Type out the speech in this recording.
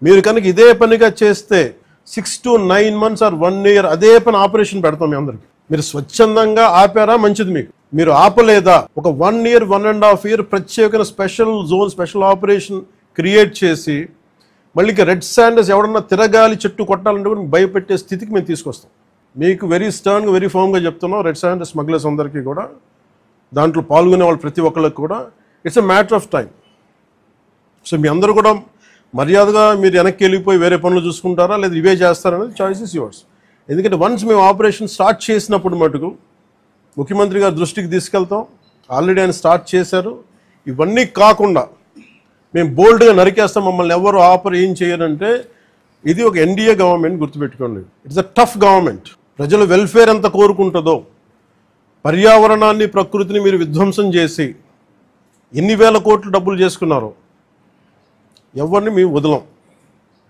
మీరు కనుక ఇదే పనిగా చేస్తే 6 to 9 months ఆర్ 1 year అదే పని ఆపరేషన్ పెడతాం మీ అందరికి. మీరు స్వచ్ఛందంగా ఆపారా మంచిది, మీరు ఆపలేదా ఒక 1 year 1.5 year ప్రత్యేకమైన special zone special operation create చేసి మళ్ళీ రెడ్ శాండర్స్ ఎవడన్నా తిరగాలి చెట్టు కొట్టాలంటే కూడా భయపెట్టే స్థితికి మేము తీసుకొస్తాం. మీకు వెరీ స్టర్న్గా వెరీ ఫర్మ్గా చెప్తున్నాం, రెడ్ శాండర్స్ స్మగ్లర్స్ అందరికీ కూడా, దాంట్లో పాల్గొనే వాళ్ళు ప్రతి ఒక్కళ్ళకి కూడా it's a matter of time. So మీ అందరూ కూడా మర్యాదగా మీరు వెనక్కి వెళ్ళిపోయి వేరే పనులు చూసుకుంటారా లేదా ఇవే చేస్తారనేది చాయిస్ ఇస్ యువర్స్. ఎందుకంటే వన్స్ మేము ఆపరేషన్ స్టార్ట్ చేసినప్పుడు మటుకు ముఖ్యమంత్రి గారి దృష్టికి తీసుకెళ్తాం, ఆల్రెడీ ఆయన స్టార్ట్ చేశారు. ఇవన్నీ కాకుండా మేము బోల్డ్గా నరికేస్తాం, మమ్మల్ని ఎవరు ఆపరు ఏం చేయరంటే ఇది ఒక ఎన్డీఏ గవర్నమెంట్ గుర్తుపెట్టుకోండి. It's a tough government. ప్రజల వెల్ఫేర్ ఎంత కోరుకుంటుందో, పర్యావరణాన్ని ప్రకృతిని మీరు విధ్వంసం చేసి ఎన్ని వేల కోట్లు డబ్బులు చేసుకున్నారో ఎవరిని మేము వదలం.